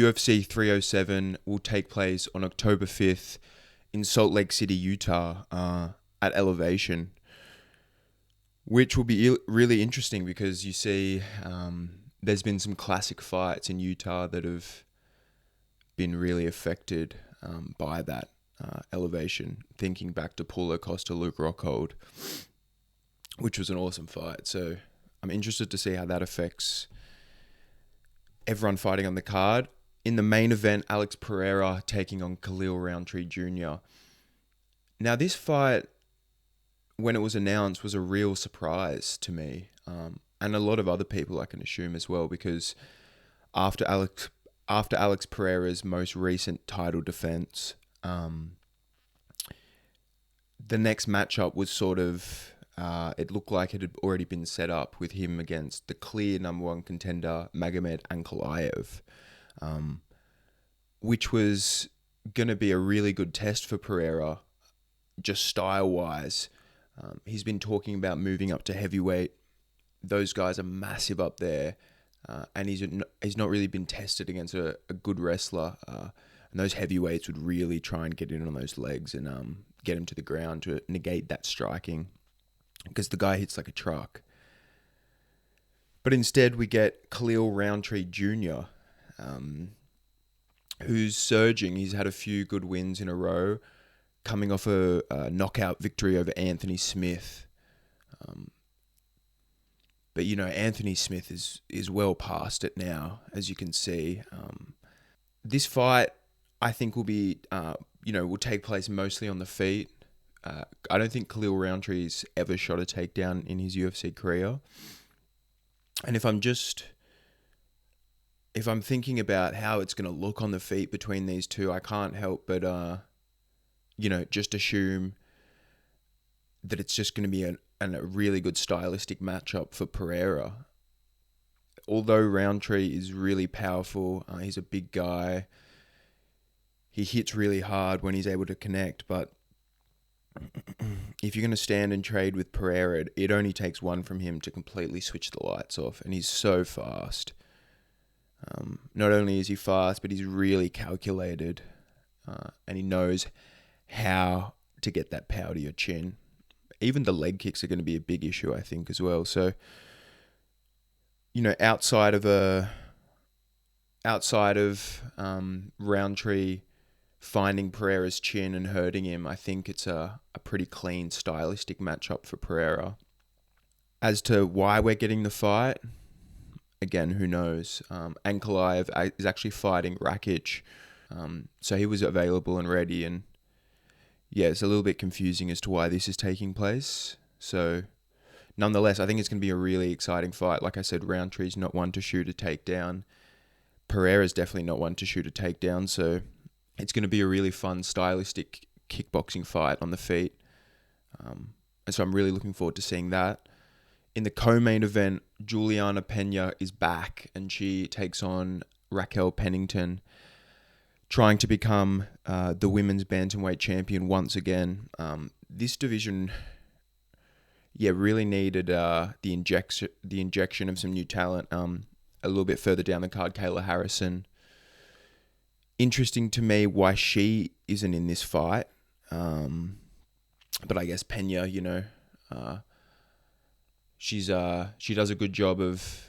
UFC 307 will take place on October 5th in Salt Lake City, Utah, at Elevation, which will be really interesting because you see there's been some classic fights in Utah that have been really affected by that elevation. Thinking back to Paulo Costa, Luke Rockhold, which was an awesome fight. So I'm interested to see how that affects everyone fighting on the card. In the main event, Alex Pereira taking on Khalil Rountree Jr. Now, this fight, when it was announced, was a real surprise to me, and a lot of other people, I can assume as well, because after Alex Pereira's most recent title defense, the next matchup was sort of, it looked like it had already been set up with him against the clear number one contender, Magomed Ankalaev, which was going to be a really good test for Pereira, just style-wise. He's been talking about moving up to heavyweight. Those guys are massive up there, and he's not really been tested against a good wrestler. And those heavyweights would really try and get in on those legs and get him to the ground to negate that striking, because the guy hits like a truck. But instead, we get Khalil Rountree Jr., who's surging. He's had a few good wins in a row, coming off a knockout victory over Anthony Smith. But, Anthony Smith is well past it now, as you can see. This fight, I think, will be, will take place mostly on the feet. I don't think Khalil Rountree's ever shot a takedown in his UFC career. And if I'm thinking about how it's going to look on the feet between these two, I can't help but, just assume that it's just going to be a really good stylistic matchup for Pereira. Although Rountree is really powerful, he's a big guy. He hits really hard when he's able to connect, but if you're going to stand and trade with Pereira, it only takes one from him to completely switch the lights off, and he's so fast. Not only is he fast, but he's really calculated, and he knows how to get that power to your chin. Even the leg kicks are going to be a big issue, I think, as well. So, outside of Rountree finding Pereira's chin and hurting him, I think it's a pretty clean stylistic matchup for Pereira. As to why we're getting the fight, again, who knows? Ankalaev is actually fighting Rakic, so he was available and ready, and yeah, it's a little bit confusing as to why this is taking place. So, nonetheless, I think it's going to be a really exciting fight. Like I said, Rountree's not one to shoot a takedown. Pereira's definitely not one to shoot a takedown, so it's going to be a really fun, stylistic kickboxing fight on the feet. And so I'm really looking forward to seeing that. In the co-main event, Juliana Pena is back, and she takes on Raquel Pennington, trying to become the women's bantamweight champion once again. This division, really needed the injection of some new talent. A little bit further down the card, Kayla Harrison. Interesting to me why she isn't in this fight. But I guess Pena, she does a good job of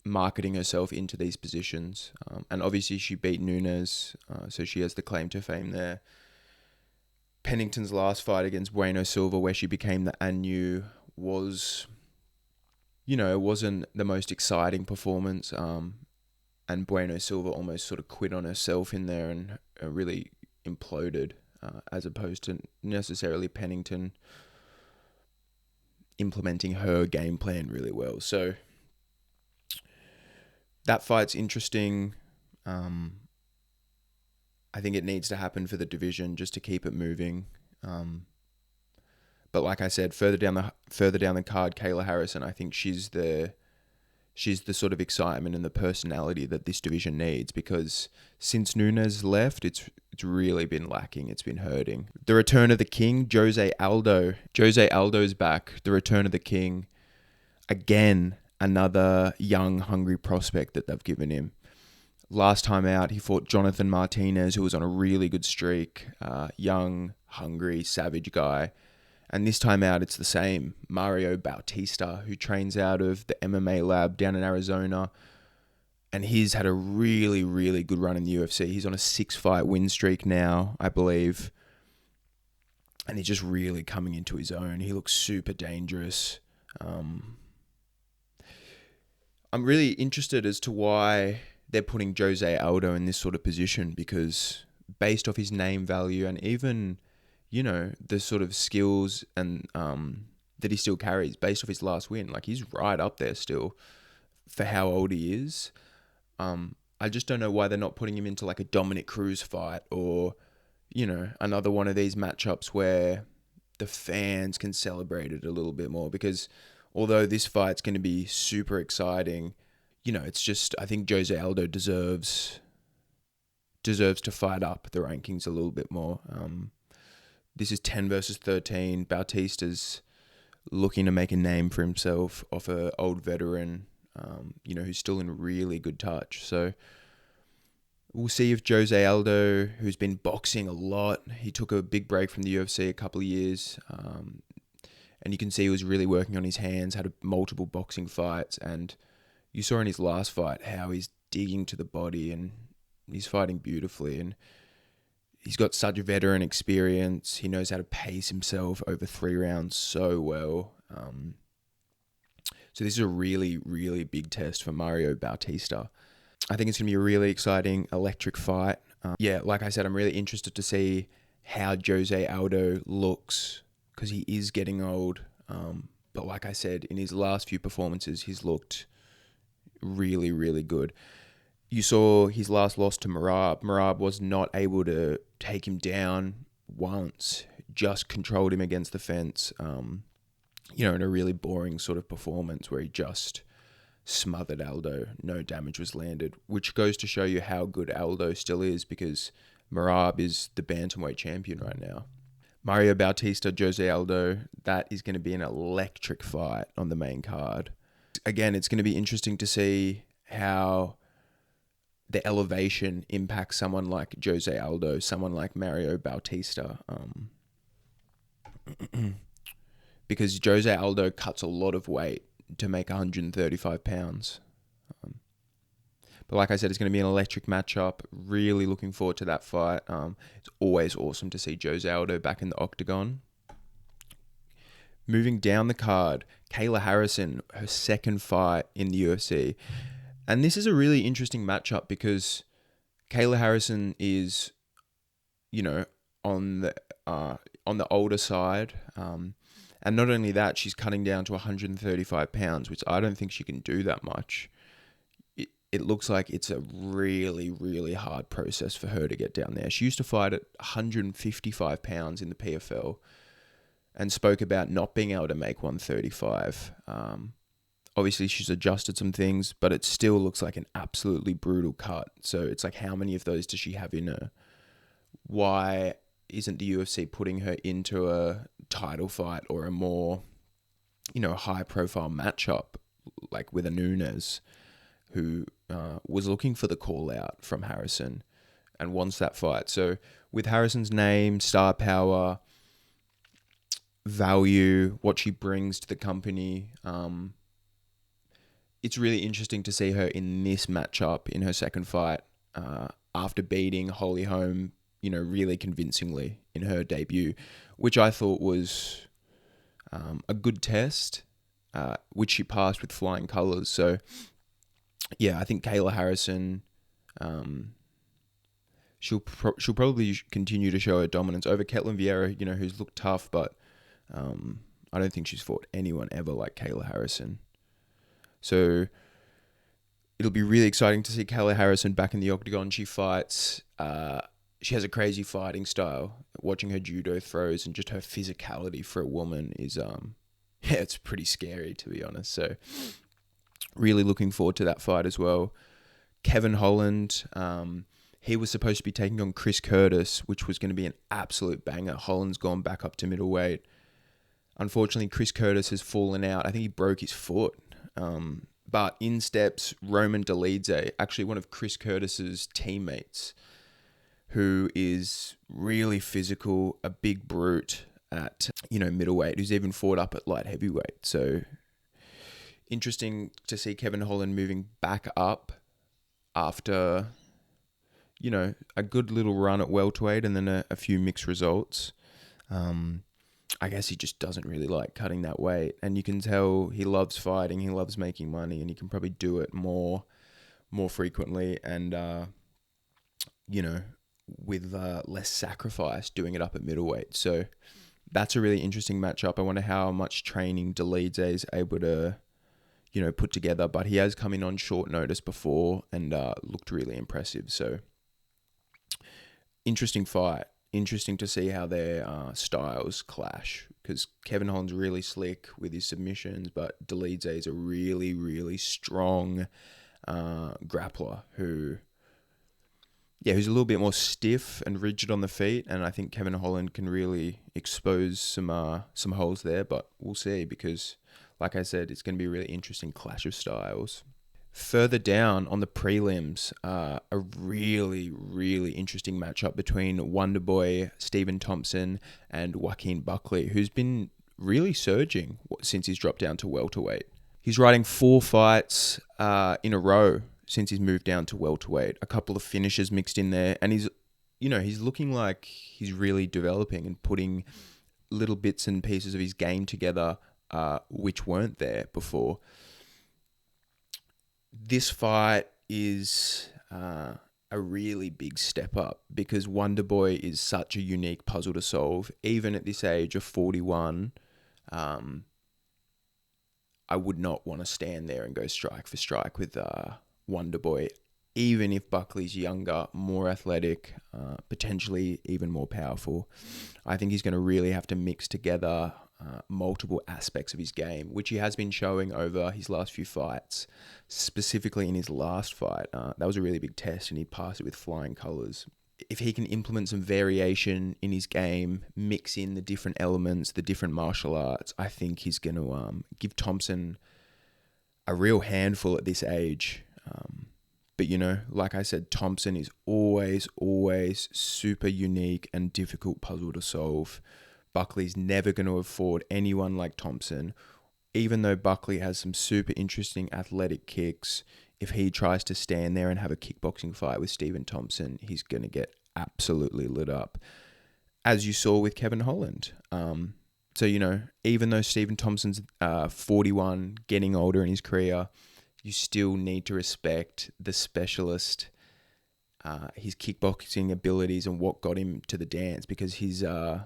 marketing herself into these positions. And obviously she beat Nunes, so she has the claim to fame there. Pennington's last fight against Bueno Silva, where she became the Anu, was, it wasn't the most exciting performance. And Bueno Silva almost sort of quit on herself in there and really imploded, as opposed to necessarily Pennington implementing her game plan really well. So that fight's interesting. I think it needs to happen for the division just to keep it moving. But like I said, further down the card, Kayla Harrison, I think she's the sort of excitement and the personality that this division needs, because since Nunes left, it's really been lacking. It's been hurting. The return of the king, Jose Aldo. Jose Aldo's back. The return of the king. Again, another young, hungry prospect that they've given him. Last time out, he fought Jonathan Martinez, who was on a really good streak. Young, hungry, savage guy. And this time out, it's the same. Mario Bautista, who trains out of the MMA lab down in Arizona. And he's had a really, really good run in the UFC. He's on a 6-fight win streak now, I believe. And he's just really coming into his own. He looks super dangerous. I'm really interested as to why they're putting Jose Aldo in this sort of position, because based off his name value and even, the sort of skills and that he still carries based off his last win, like he's right up there still for how old he is. I just don't know why they're not putting him into like a Dominic Cruz fight or, another one of these matchups where the fans can celebrate it a little bit more, because although this fight's going to be super exciting, it's just, I think Jose Aldo deserves to fight up the rankings a little bit more. This is 10 versus 13. Bautista's looking to make a name for himself off an old veteran, who's still in really good touch. So we'll see if Jose Aldo, who's been boxing a lot, he took a big break from the UFC a couple of years, and you can see he was really working on his hands, had multiple boxing fights, and you saw in his last fight how he's digging to the body and he's fighting beautifully, and he's got such veteran experience. He knows how to pace himself over 3 rounds so well. So this is a really, really big test for Mario Bautista. I think it's going to be a really exciting, electric fight. Like I said, I'm really interested to see how Jose Aldo looks, because he is getting old. But like I said, in his last few performances, he's looked really, really good. You saw his last loss to Merab. Merab was not able to take him down once, just controlled him against the fence, in a really boring sort of performance where he just smothered Aldo. No damage was landed, which goes to show you how good Aldo still is, because Merab is the bantamweight champion right now. Mario Bautista, Jose Aldo, that is going to be an electric fight on the main card. Again, it's going to be interesting to see how the elevation impacts someone like Jose Aldo, someone like Mario Bautista. Because Jose Aldo cuts a lot of weight to make 135 pounds. But like I said, it's going to be an electric matchup. Really looking forward to that fight. It's always awesome to see Jose Aldo back in the octagon. Moving down the card, Kayla Harrison, her second fight in the UFC. And this is a really interesting matchup because Kayla Harrison is, on the older side. And not only that, she's cutting down to 135 pounds, which I don't think she can do that much. It looks like it's a really, really hard process for her to get down there. She used to fight at 155 pounds in the PFL and spoke about not being able to make 135. Obviously, she's adjusted some things, but it still looks like an absolutely brutal cut. So it's like, how many of those does she have in her? Why isn't the UFC putting her into a title fight or a more, high-profile matchup, like with a Nunes, who was looking for the call-out from Harrison and wants that fight? So with Harrison's name, star power, value, what she brings to the company, it's really interesting to see her in this matchup in her second fight after beating Holly Holm, really convincingly in her debut, which I thought was a good test, which she passed with flying colours. So, yeah, I think Kayla Harrison, she'll probably continue to show her dominance over Ketlen Vieira, who's looked tough, but I don't think she's fought anyone ever like Kayla Harrison. So it'll be really exciting to see Kayla Harrison back in the octagon. She fights. She has a crazy fighting style. Watching her judo throws and just her physicality for a woman is, it's pretty scary, to be honest. So really looking forward to that fight as well. Kevin Holland, he was supposed to be taking on Chris Curtis, which was going to be an absolute banger. Holland's gone back up to middleweight. Unfortunately, Chris Curtis has fallen out. I think he broke his foot. But in steps Roman Dolidze, actually one of Chris Curtis's teammates, who is really physical, a big brute at, middleweight, who's even fought up at light heavyweight. So interesting to see Kevin Holland moving back up after, a good little run at welterweight and then a few mixed results. I guess he just doesn't really like cutting that weight, and you can tell he loves fighting, he loves making money, and he can probably do it more frequently and, with less sacrifice doing it up at middleweight. So that's a really interesting matchup. I wonder how much training Dolidze is able to, put together, but he has come in on short notice before and looked really impressive. So interesting fight. Interesting to see how their styles clash, because Kevin Holland's really slick with his submissions, but Dolidze is a really, really strong grappler who's a little bit more stiff and rigid on the feet, and I think Kevin Holland can really expose some holes there, but we'll see, because like I said, it's going to be a really interesting clash of styles. Further down on the prelims, a really, really interesting matchup between Wonderboy Stephen Thompson and Joaquin Buckley, who's been really surging since he's dropped down to welterweight. He's riding 4 fights in a row since he's moved down to welterweight. A couple of finishes mixed in there, and he's looking like he's really developing and putting little bits and pieces of his game together, which weren't there before. This fight is a really big step up, because Wonderboy is such a unique puzzle to solve. Even at this age of 41, I would not want to stand there and go strike for strike with Wonderboy, even if Buckley's younger, more athletic, potentially even more powerful. I think he's going to really have to mix together multiple aspects of his game, which he has been showing over his last few fights. Specifically in his last fight, that was a really big test, and he passed it with flying colours. If he can implement some variation in his game, mix in the different elements, the different martial arts, I think he's going to give Thompson a real handful at this age. But, like I said, Thompson is always super unique and difficult puzzle to solve. Buckley's never going to afford anyone like Thompson. Even though Buckley has some super interesting athletic kicks, if he tries to stand there and have a kickboxing fight with Stephen Thompson, he's going to get absolutely lit up, as you saw with Kevin Holland. So, even though Stephen Thompson's 41, getting older in his career, you still need to respect the specialist, his kickboxing abilities and what got him to the dance, because he's so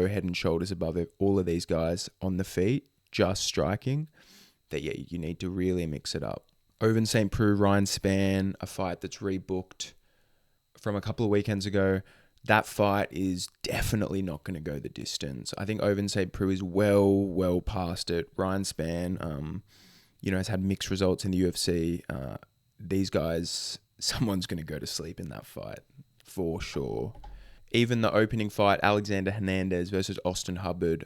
head and shoulders above all of these guys on the feet, just striking, that you need to really mix it up. Ovince St. Preux, Ryan Spann, a fight that's rebooked from a couple of weekends ago. That fight is definitely not going to go the distance. I think Ovince St. Preux is well past it. Ryan Spann, has had mixed results in the UFC. These guys, someone's going to go to sleep in that fight for sure. Even the opening fight, Alexander Hernandez versus Austin Hubbard,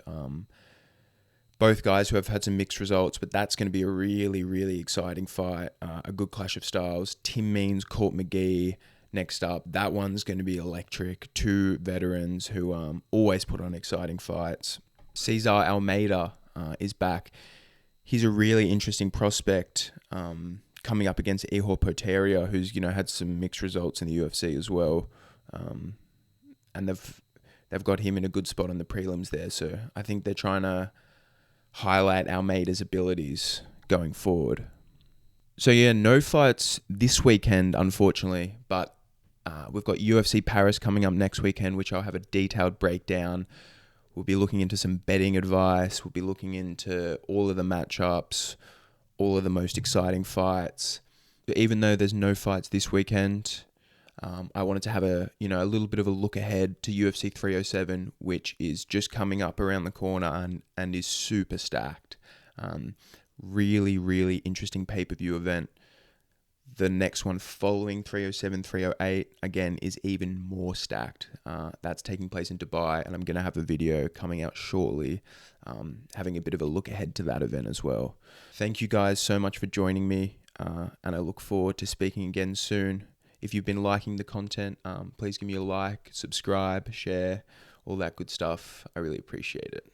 both guys who have had some mixed results, but that's going to be a really, really exciting fight. A good clash of styles. Tim Means, Court McGee next up. That one's going to be electric. 2 veterans who always put on exciting fights. Cesar Almeida is back. He's a really interesting prospect, coming up against Ihor Potieria, who's had some mixed results in the UFC as well. And they've got him in a good spot on the prelims there. So I think they're trying to highlight Almeida's abilities going forward. So no fights this weekend, unfortunately, but we've got UFC Paris coming up next weekend, which I'll have a detailed breakdown. We'll be looking into some betting advice. We'll be looking into all of the matchups, all of the most exciting fights. But even though there's no fights this weekend, I wanted to have a little bit of a look ahead to UFC 307, which is just coming up around the corner and is super stacked. Really, really interesting pay-per-view event. The next one following 307, 308, again, is even more stacked. That's taking place in Dubai, and I'm going to have a video coming out shortly, having a bit of a look ahead to that event as well. Thank you guys so much for joining me, and I look forward to speaking again soon. If you've been liking the content, please give me a like, subscribe, share, all that good stuff. I really appreciate it.